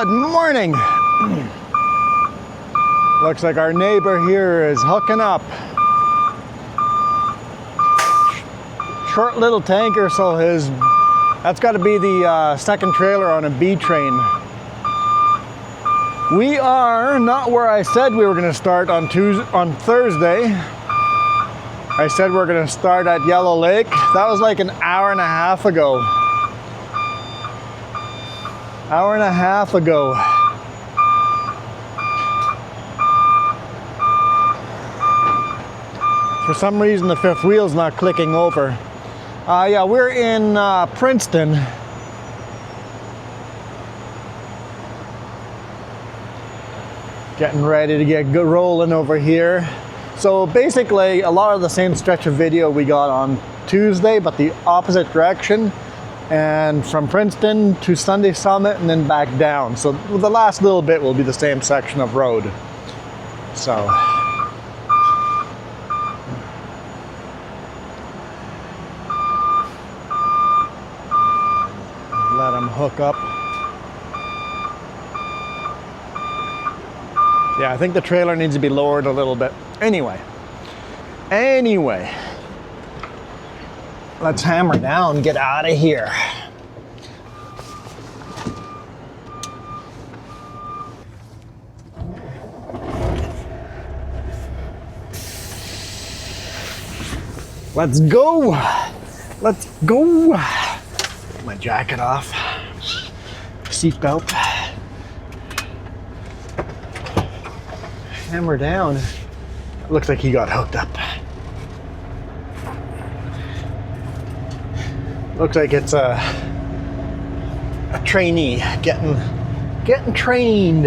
Good morning. Looks like our neighbor here is hooking up. Short little tanker, so that's got to be the second trailer on a B train. We are not where I said we were going to start on Thursday. I said we're going to start at Yellow Lake. That was like an hour and a half ago. Hour and a half ago. For some reason the fifth wheel's not clicking over. Yeah, we're in Princeton. Getting ready to get rolling over here. So basically a lot of the same stretch of video we got on Tuesday, but the opposite direction. And from Princeton to Sunday Summit and then back down. So the last little bit will be the same section of road. So. Let them hook up. Yeah, I think the trailer needs to be lowered a little bit. Anyway. Let's hammer down, get out of here. Let's go. Let's go. Get my jacket off. Seatbelt. Hammer down. Looks like he got hooked up. Looks like it's a trainee getting trained.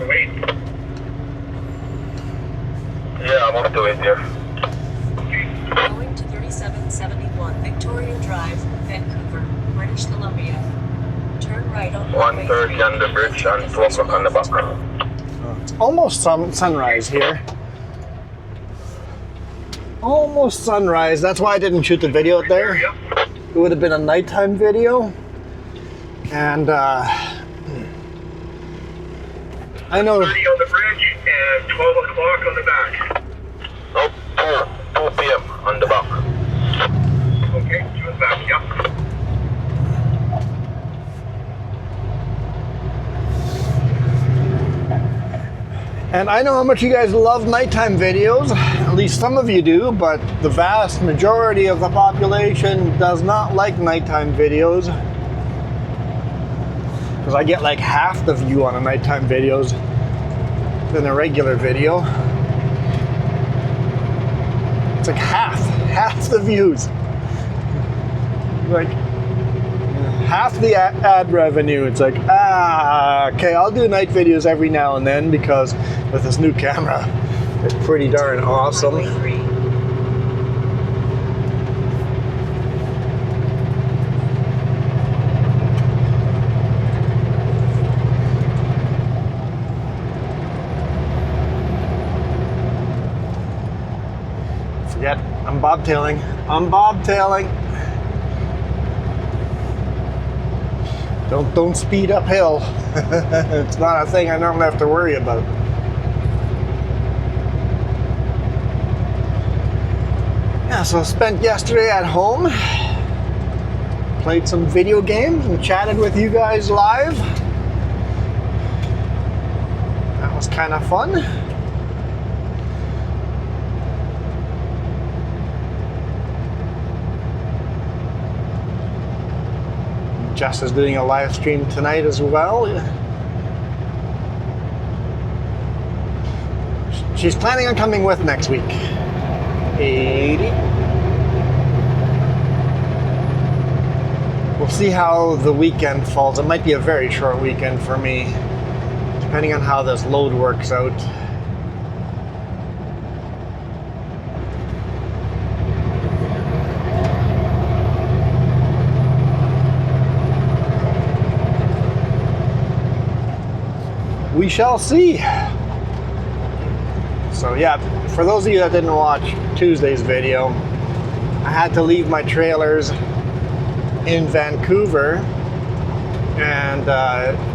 Wait. Yeah, I'm up to it here. Going to 3771 Victoria Drive, Vancouver, British Columbia. Turn right on 1:30 on the bridge and 12 o'clock on the back. It's almost sunrise here. Almost sunrise. That's why I didn't shoot the video out there. It would have been a nighttime video. And I know. 30 on the bridge and 12 o'clock on the back. Nope, 2 p.m. on the back. Okay, 2 on the back, yep. And I know how much you guys love nighttime videos, at least some of you do, but the vast majority of the population does not like nighttime videos. Because I get like half the view on a nighttime videos than a regular video. It's like half the views. Like half the ad revenue. It's like, okay, I'll do night videos every now and then because with this new camera, it's pretty darn awesome. Forget, I'm bobtailing. Don't speed uphill. It's not a thing I normally have to worry about. Yeah, so I spent yesterday at home, played some video games and chatted with you guys live. That was kind of fun. Jess is doing a live stream tonight as well. She's planning on coming with next week. 80. We'll see how the weekend falls. It might be a very short weekend for me, depending on how this load works out. We shall see. So yeah, for those of you that didn't watch Tuesday's video, I had to leave my trailers in Vancouver, and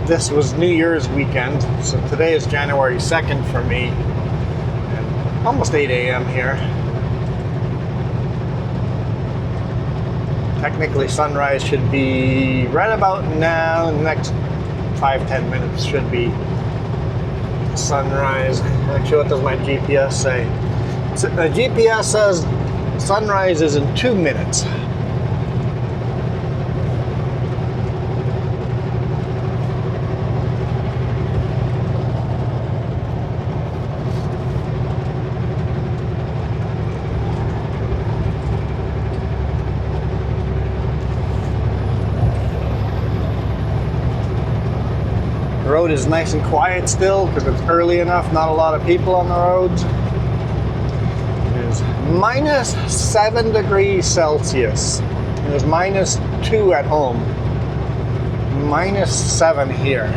this was New Year's weekend. So today is January 2nd for me, and almost 8 a.m. here. Technically sunrise should be right about now. In the next 5-10 minutes should be sunrise. Actually, what does my GPS say? The GPS says sunrise is in 2 minutes. The road is nice and quiet still because it's early enough, not a lot of people on the roads. It is minus 7 degrees Celsius. It was minus 2 at home. Minus 7 here.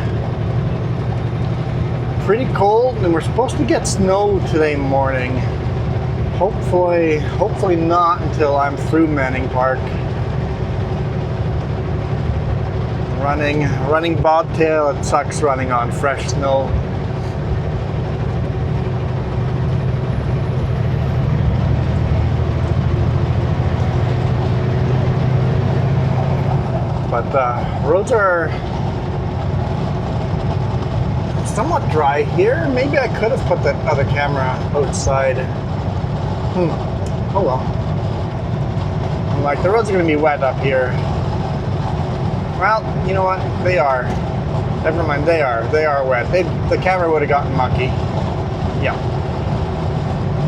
Pretty cold, and we're supposed to get snow today morning. Hopefully not until I'm through Manning Park. Running bobtail, it sucks running on fresh snow. But roads are somewhat dry here. Maybe I could have put that other camera outside. Oh well. I'm like, the roads are gonna be wet up here. Well, you know what? They are. Never mind, they are wet. The camera would have gotten mucky. Yeah.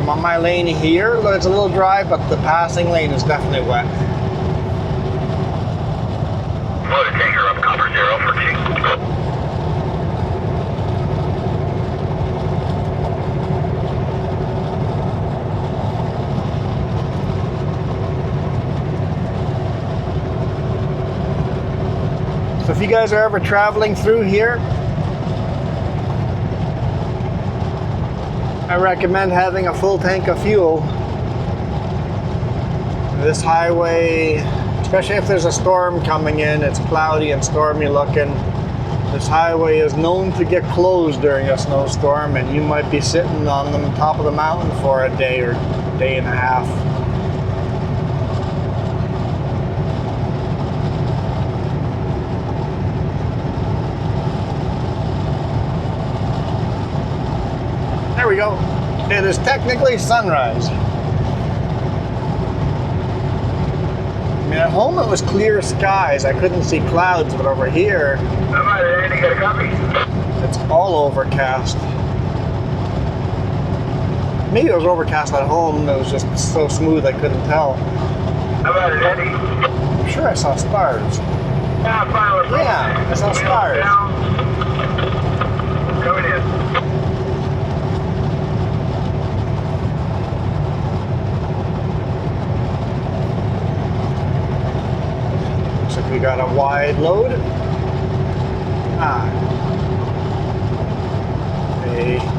I'm on my lane here. It's a little dry, but the passing lane is definitely wet. Motor tanker up cover 0 for King. So if you guys are ever traveling through here, I recommend having a full tank of fuel. This highway, especially if there's a storm coming in, it's cloudy and stormy looking. This highway is known to get closed during a snowstorm, and you might be sitting on the top of the mountain for a day or day and a half. There we go. It is technically sunrise. I mean, at home it was clear skies. I couldn't see clouds, but over here, Am I ready to get a copy? it's all overcast. Maybe it was overcast at home. It was just so smooth I couldn't tell. Am I ready? I'm sure I saw stars. Yeah, I saw stars. Coming in. Looks like we got a wide load.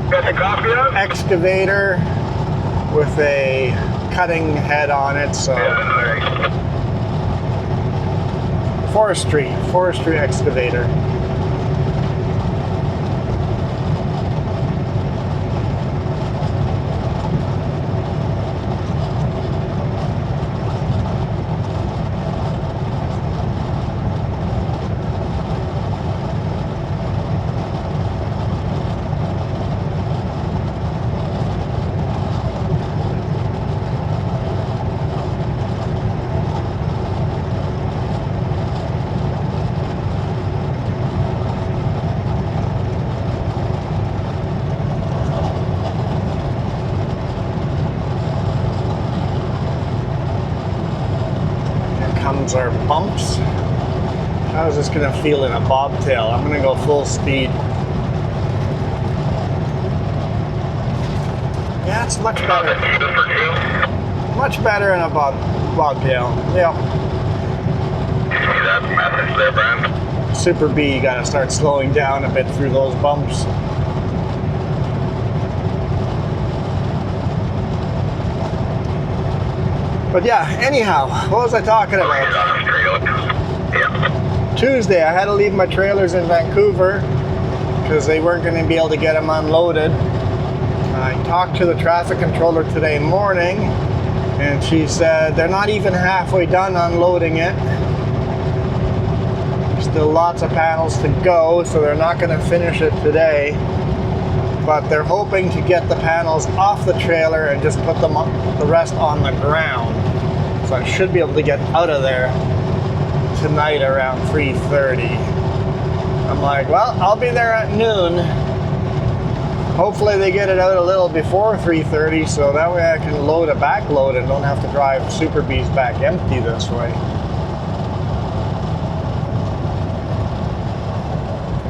Got the copy of? Excavator with a cutting head on it, so Yeah, alright. forestry excavator. Comes our bumps. How is this gonna feel in a bobtail? I'm gonna go full speed. Yeah, it's much better. Much better in a bobtail. Yeah. See that message there, Brand? Super B, you gotta start slowing down a bit through those bumps. But yeah, anyhow, what was I talking about? Tuesday, I had to leave my trailers in Vancouver because they weren't going to be able to get them unloaded. I talked to the traffic controller today morning, and she said they're not even halfway done unloading it. Still lots of panels to go, so they're not going to finish it today. But they're hoping to get the panels off the trailer and just put them the rest on the ground. So I should be able to get out of there tonight around 3:30. I'm like, well, I'll be there at noon. Hopefully they get it out a little before 3:30, so that way I can load a back load and don't have to drive Super B's back empty this way.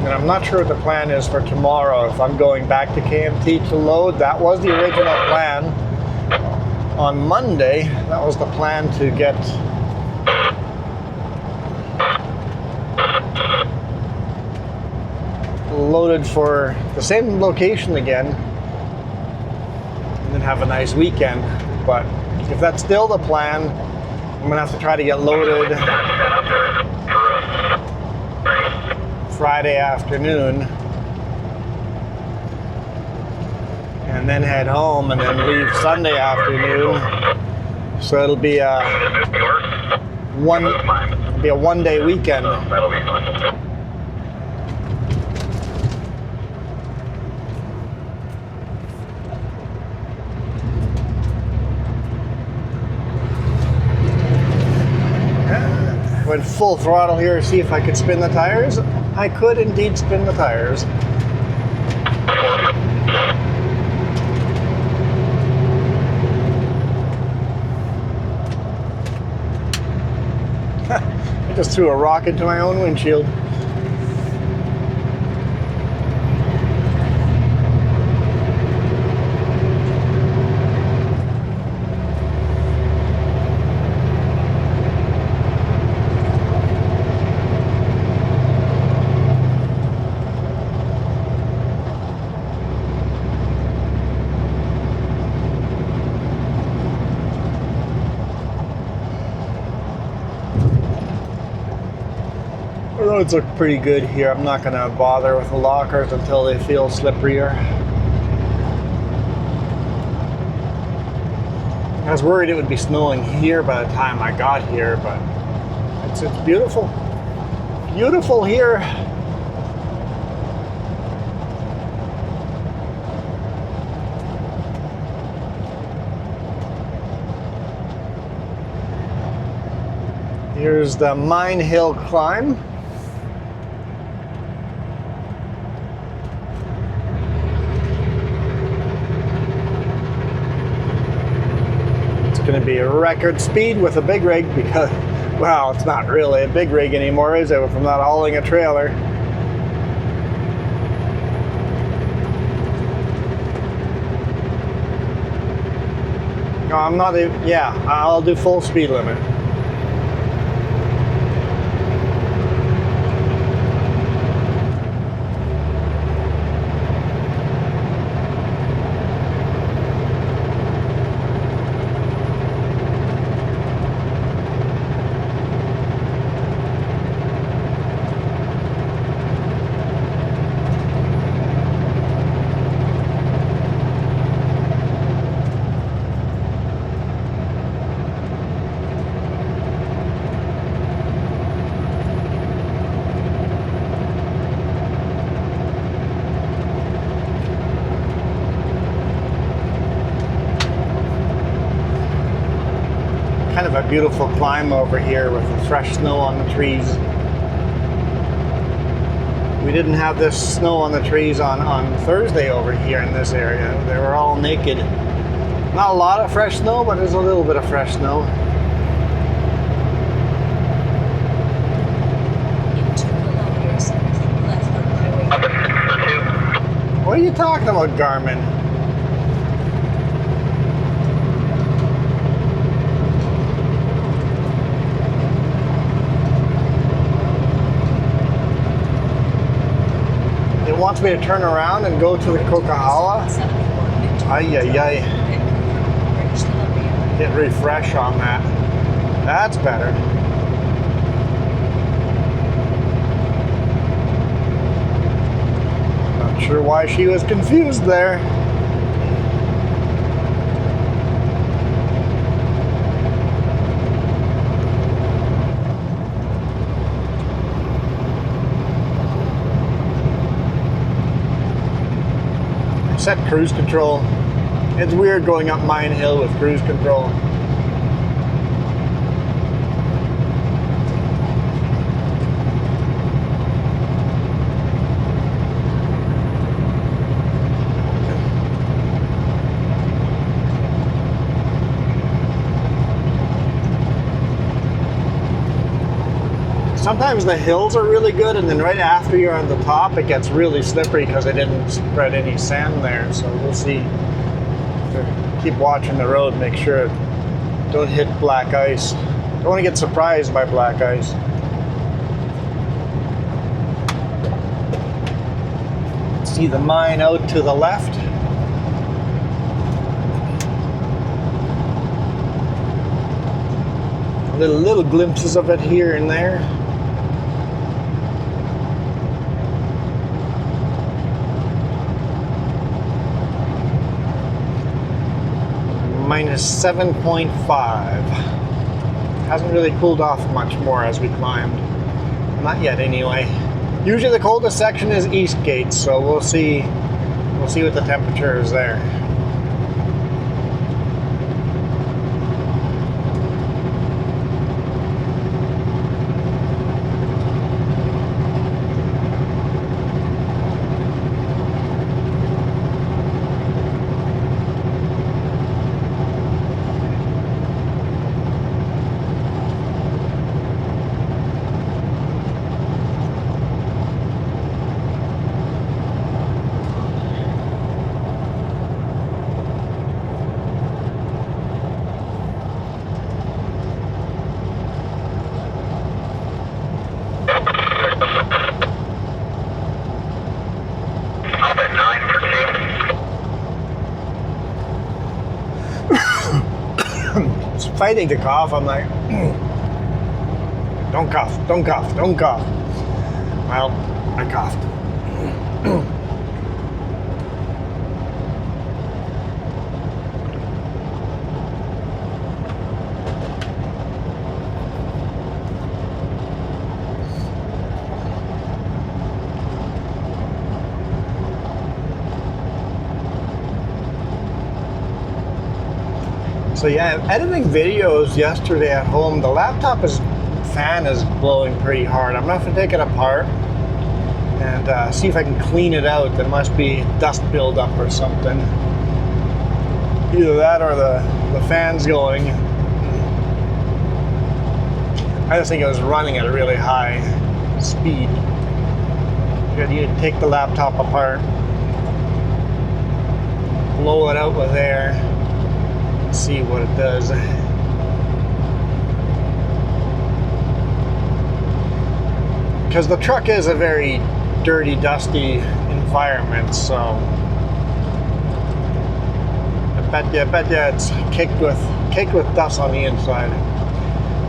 And I'm not sure what the plan is for tomorrow. If I'm going back to KMT to load, that was the original plan. On Monday, that was the plan to get loaded for the same location again and then have a nice weekend. But if that's still the plan, I'm gonna have to try to get loaded Friday afternoon and then head home and then leave Sunday afternoon. So it'll be a one-day weekend. That'll be fun. Went full throttle here to see if I could spin the tires. I could indeed spin the tires. I just threw a rock into my own windshield. The roads look pretty good here. I'm not going to bother with the lockers until they feel slipperier. I was worried it would be snowing here by the time I got here, but it's beautiful. Beautiful here. Here's the Mine Hill climb. Going to be a record speed with a big rig because, well, it's not really a big rig anymore, is it, from not hauling a trailer? No, I'm not even, yeah, I'll do full speed limit. Kind of a beautiful climb over here with the fresh snow on the trees. We didn't have this snow on the trees on Thursday over here in this area. They were all naked. Not a lot of fresh snow, but there's a little bit of fresh snow. In 2 kilometers, keep left on Highway 2. What are you talking about, Garmin? It wants me to turn around and go to the Coquihalla. Ay, ay, ay. British Columbia. Hit refresh on that. That's better. Not sure why she was confused there. Set cruise control. It's weird going up Mine Hill with cruise control. Sometimes the hills are really good, and then right after you're on the top, it gets really slippery because they didn't spread any sand there. So we'll see. Keep watching the road, make sure don't hit black ice. Don't want to get surprised by black ice. See the mine out to the left. Little glimpses of it here and there. Minus 7.5. Hasn't really cooled off much more as we climbed. Not yet anyway. Usually the coldest section is Eastgate, so we'll see what the temperature is there. Fighting to cough, I'm like, don't cough, don't cough, don't cough. Well, I coughed. So yeah, editing videos yesterday at home, the fan is blowing pretty hard. I'm gonna have to take it apart and see if I can clean it out. There must be dust buildup or something. Either that or the fan's going. I just think it was running at a really high speed. You need to take the laptop apart, blow it out with air, see what it does. Because the truck is a very dirty, dusty environment, so I bet you it's caked with dust on the inside.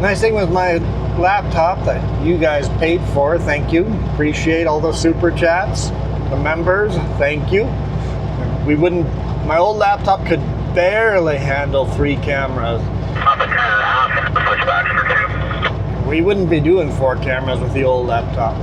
Nice thing with my laptop that you guys paid for, thank you. Appreciate all the super chats, the members, thank you. My old laptop could barely handle 3 cameras. We wouldn't be doing 4 cameras with the old laptop.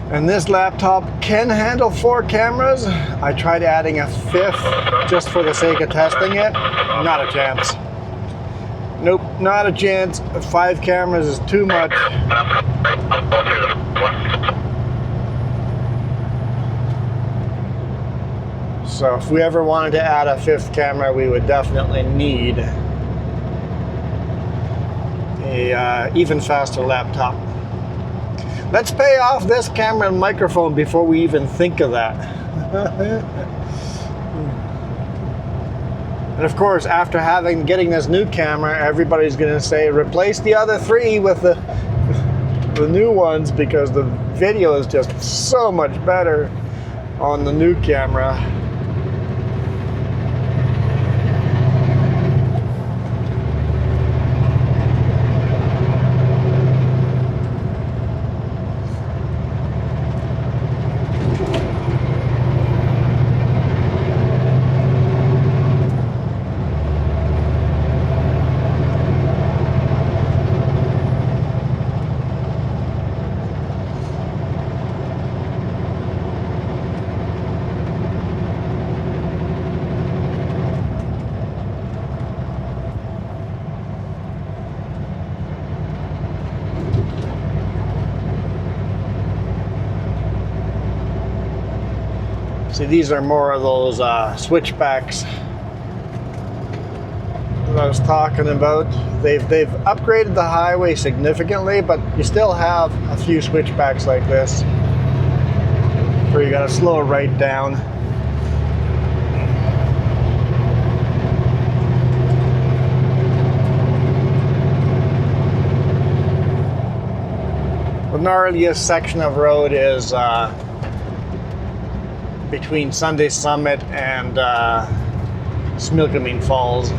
And this laptop can handle 4 cameras. I tried adding a 5th just for the sake of testing it. Not a chance. Nope, not a chance. 5 cameras is too much. So if we ever wanted to add a 5th camera, we would definitely need a even faster laptop. Let's pay off this camera and microphone before we even think of that. And of course, after getting this new camera, everybody's going to say replace the other 3 with the new ones, because the video is just so much better on the new camera. See, these are more of those switchbacks that I was talking about. They've upgraded the highway significantly, but you still have a few switchbacks like this where you gotta slow right down. The gnarliest section of road is between Sunday Summit and Smilkameen Falls,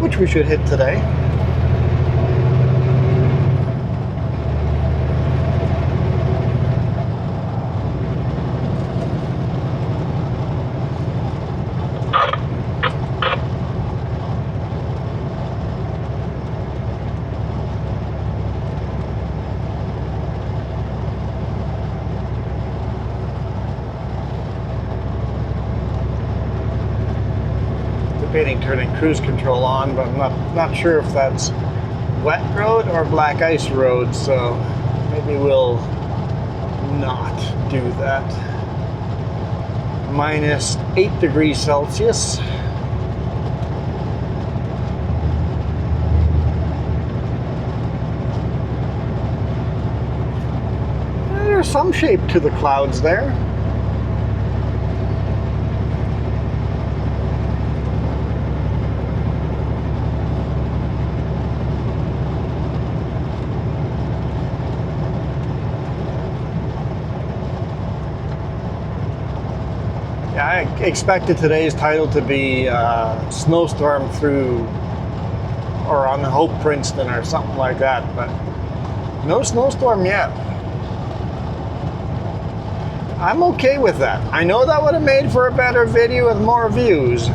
which we should hit today. Debating turning cruise control on, but I'm not sure if that's wet road or black ice road, so maybe we'll not do that. Minus 8 degrees Celsius. There's some shape to the clouds there. I expected today's title to be snowstorm through, or on the Hope Princeton or something like that, but no snowstorm yet. I'm okay with that. I know that would have made for a better video with more views,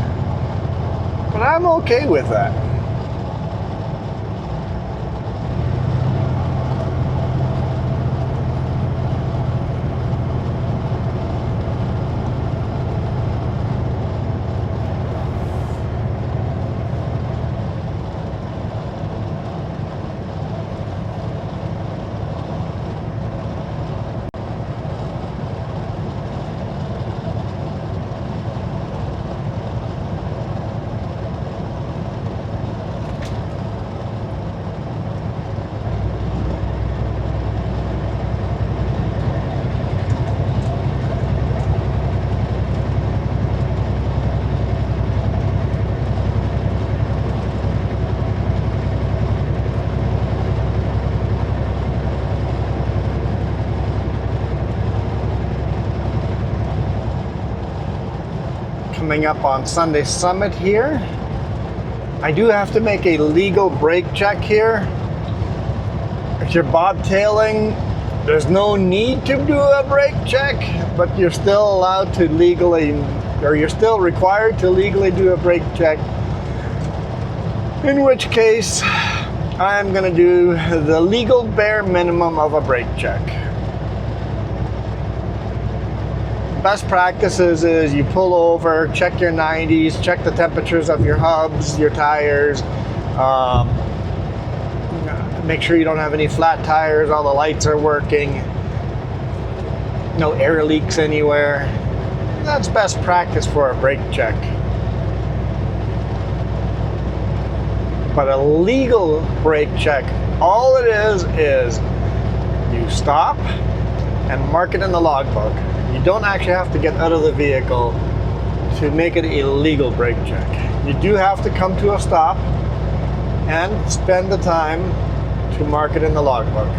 but I'm okay with that. Coming up on Sunday Summit here. I do have to make a legal brake check here. If you're bobtailing, there's no need to do a brake check, but you're still allowed to legally, or you're still required to legally do a brake check. In which case, I'm gonna do the legal bare minimum of a brake check. Best practices is you pull over, check your 90s, check the temperatures of your hubs, your tires, make sure you don't have any flat tires, all the lights are working, no air leaks anywhere. That's best practice for a brake check. But a legal brake check, all it is you stop and mark it in the logbook. You don't actually have to get out of the vehicle to make it a legal brake check. You do have to come to a stop and spend the time to mark it in the logbook.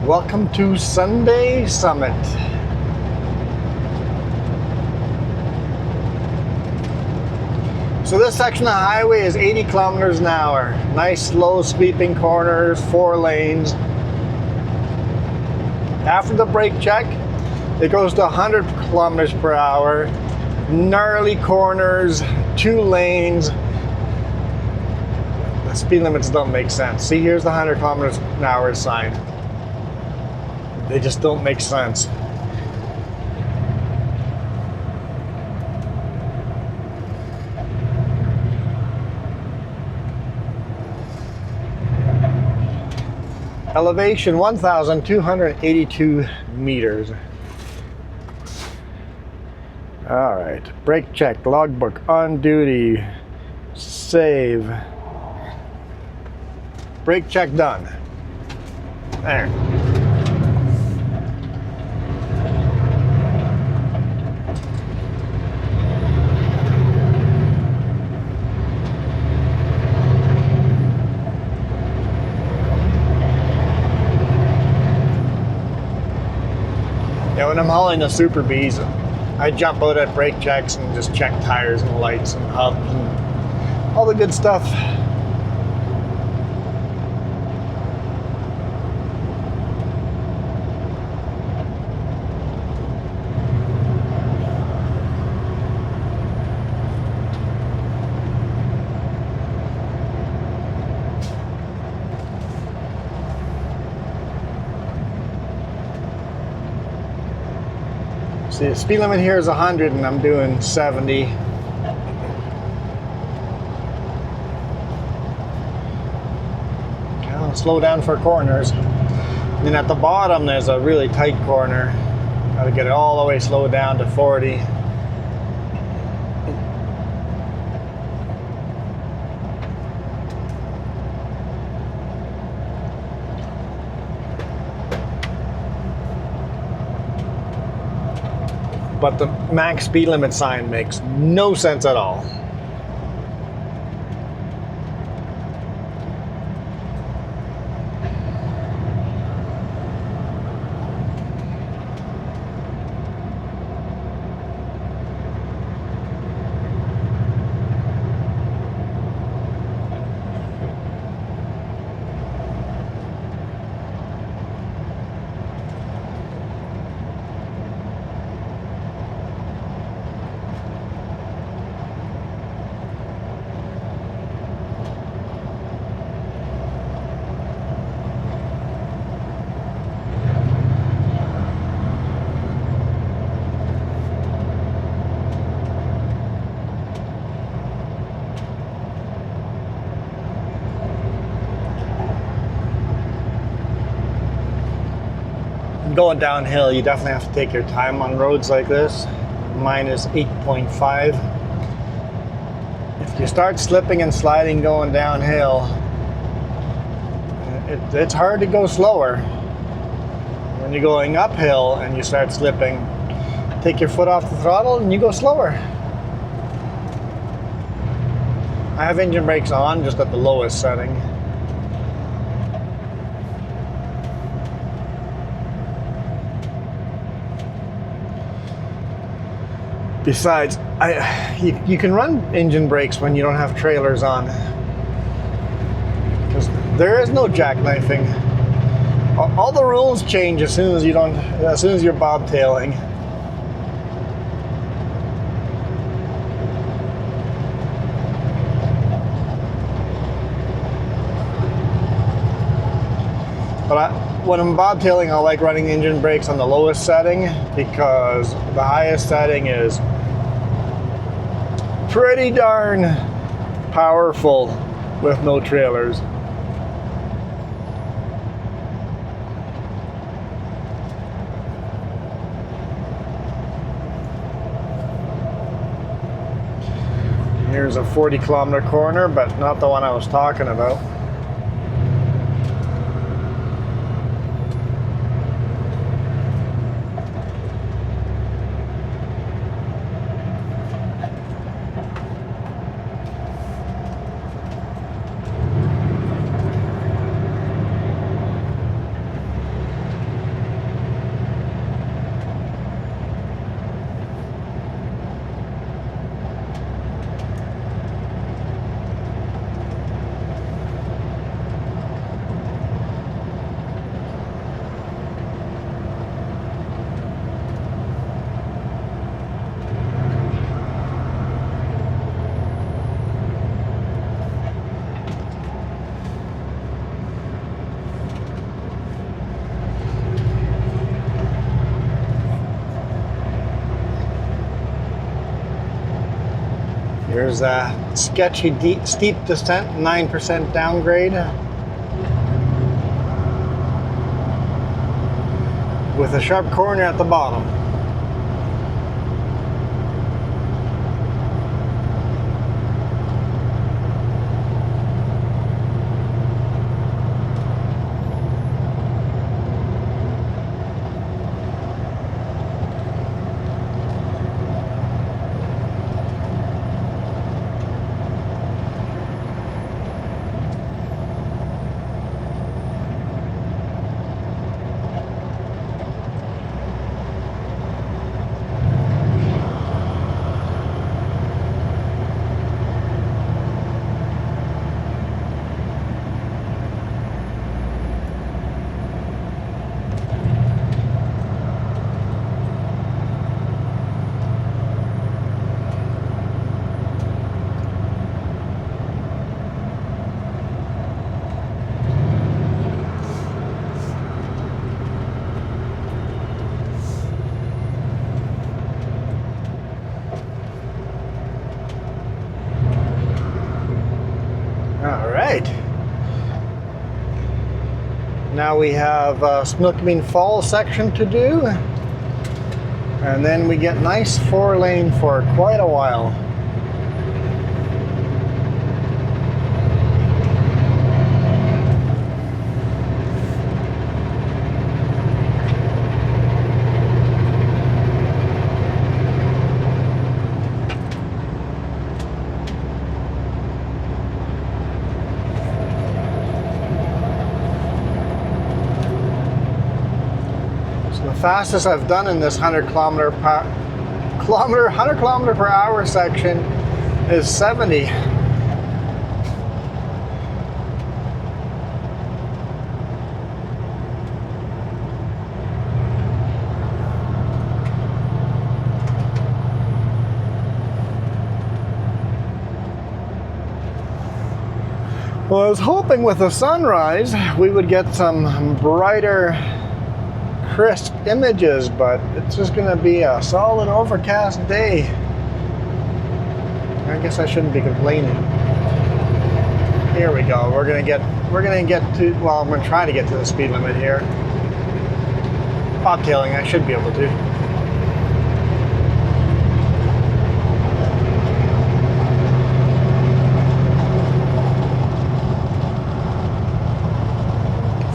Welcome to Sunday Summit. So this section of highway is 80 kilometers an hour. Nice slow sweeping corners, 4 lanes. After the brake check, it goes to 100 kilometers per hour. Gnarly corners, 2 lanes. The speed limits don't make sense. See, here's the 100 kilometers an hour sign. They just don't make sense. Elevation 1,282 meters. All right, brake check, logbook, on duty, save. Brake check done. There. Yeah, when I'm hauling the Super Bs, I jump out at brake checks and just check tires and lights and hubs and all the good stuff. See, the speed limit here is 100 and I'm doing 70. I'll slow down for corners. And then at the bottom there's a really tight corner. Got to get it all the way slowed down to 40. But the max speed limit sign makes no sense at all. Going downhill, you definitely have to take your time on roads like this. Mine is 8.5. If you start slipping and sliding going downhill, it's hard to go slower. When you're going uphill and you start slipping, take your foot off the throttle and you go slower. I have engine brakes on, just at the lowest setting. Besides, you can run engine brakes when you don't have trailers on, because there is no jackknifing. All the rules change as soon as you're bobtailing. But when I'm bobtailing, I like running engine brakes on the lowest setting because the highest setting is pretty darn powerful with no trailers. Here's a 40-kilometer corner, but not the one I was talking about. Here's a sketchy, steep descent, 9% downgrade. With a sharp corner at the bottom. Now we have Snoqualmie Falls section to do, and then we get nice 4-lane for quite a while. Fastest I've done in this 100 kilometer per hour section is 70. Well, I was hoping with the sunrise we would get some brighter, crisp images, but it's just going to be a solid overcast day. I guess I shouldn't be complaining. Here we go. We're going to get to, well, I'm going to try to get to the speed limit here. Bobtailing, I should be able to.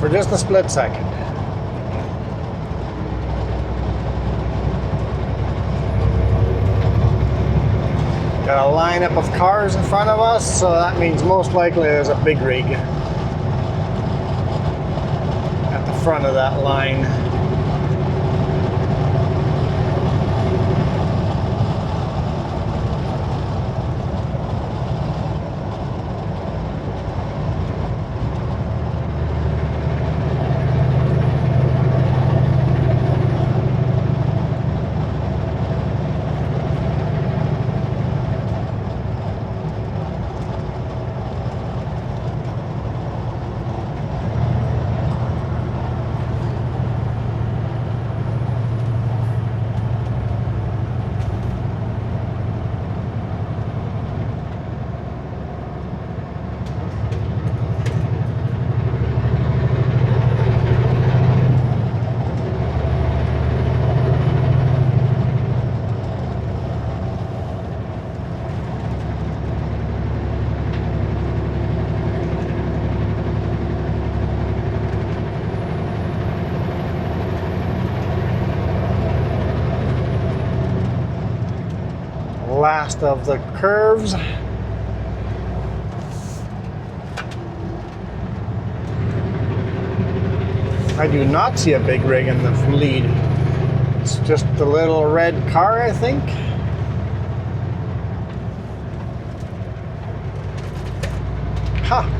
For just a split second. Got a lineup of cars in front of us, so that means most likely there's a big rig at the front of that line. last of the curves. I do not see a big rig in the lead. It's just the little red car, I think. Ha!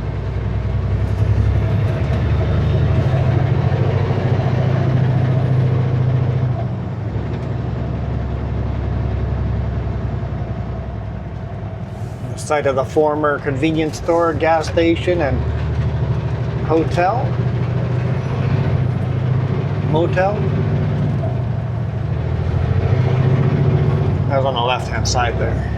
The site of the former convenience store, gas station, and hotel. Motel. That was on the left-hand side there.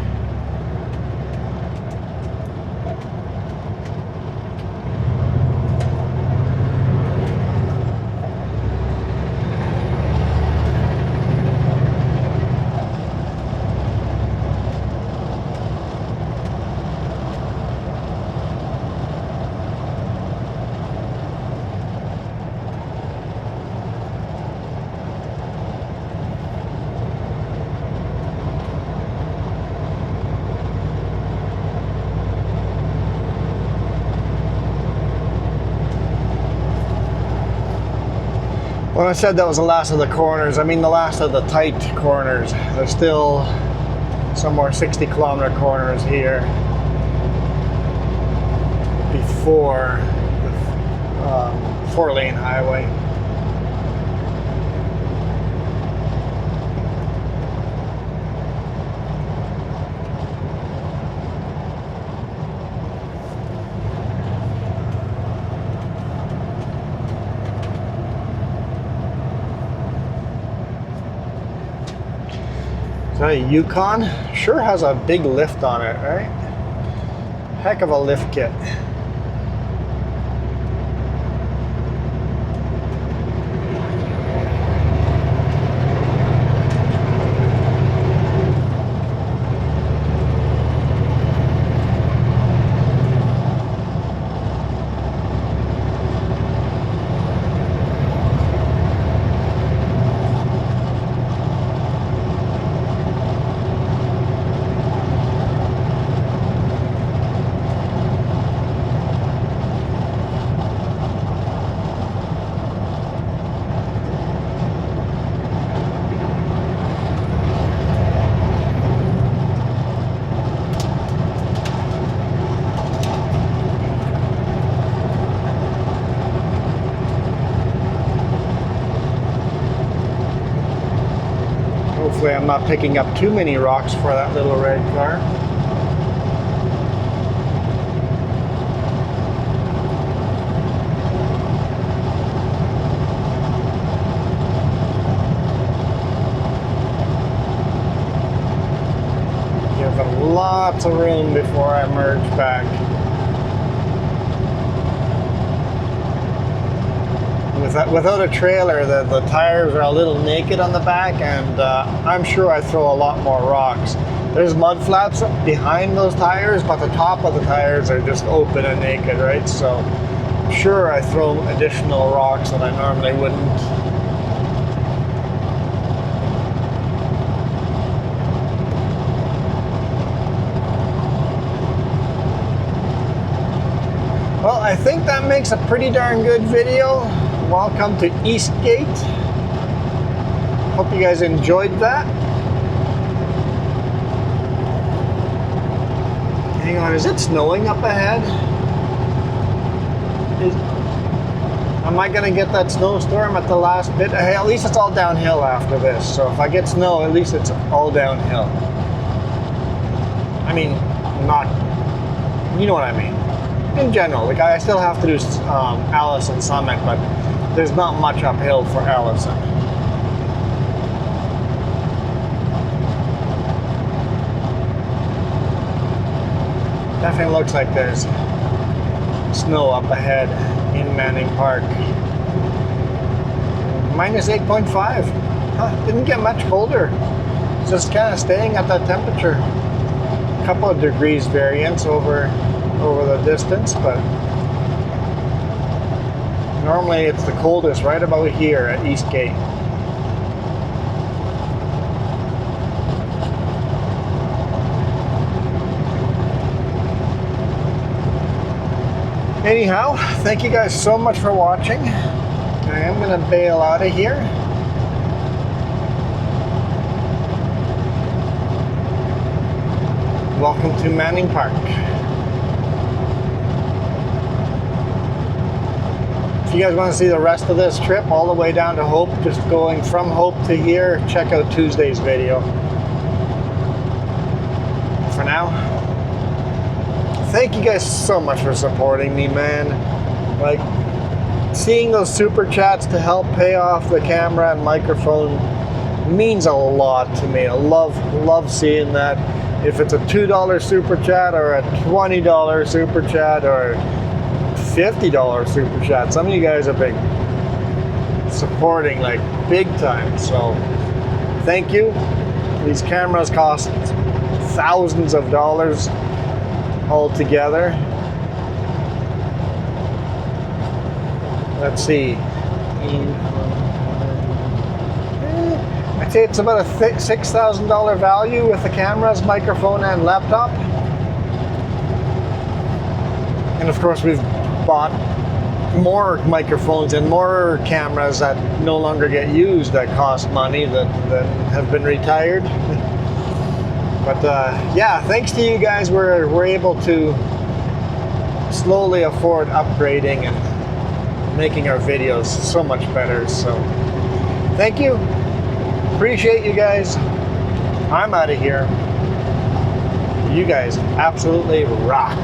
When I said that was the last of the corners, I mean the last of the tight corners. There's still some more 60-kilometer corners here before the 4-lane highway. That Yukon sure has a big lift on it, right? Heck of a lift kit. Hopefully I'm not picking up too many rocks for that little red car. Give it lots of room before I merge back. Without a trailer, the tires are a little naked on the back, and I'm sure I throw a lot more rocks. There's mud flaps behind those tires, but the top of the tires are just open and naked, right? So I'm sure I throw additional rocks that I normally wouldn't. Well, I think that makes a pretty darn good video. Welcome to Eastgate. Hope you guys enjoyed that. Hang on, is it snowing up ahead? Am I gonna get that snowstorm at the last bit? Hey, at least it's all downhill after this. So if I get snow, at least it's all downhill. I mean, not, you know what I mean. In general, like I still have to do Allison Summit, but there's not much uphill for Allison. Definitely looks like there's snow up ahead in Manning Park. Minus 8.5. Huh, didn't get much colder. It's just kind of staying at that temperature. A couple of degrees variance over the distance, but normally it's the coldest right about here at Eastgate. Anyhow, thank you guys so much for watching. I am going to bail out of here. Welcome to Manning Park. If you guys want to see the rest of this trip all the way down to Hope, just going from Hope to here, check out Tuesday's video. For now, thank you guys so much for supporting me, man. Like, seeing those super chats to help pay off the camera and microphone means a lot to me. I love seeing that. If it's a $2 super chat or a $20 super chat or $50 super chat, some of you guys have been supporting like big time. So thank you. These cameras cost thousands of dollars altogether. Let's see. I'd say it's about a $6,000 value with the cameras, microphone, and laptop. And of course, we've bought more microphones and more cameras that no longer get used that cost money, that have been retired. But yeah, thanks to you guys, we're able to slowly afford upgrading and making our videos so much better. So thank you. Appreciate you guys. I'm out of here. You guys absolutely rock.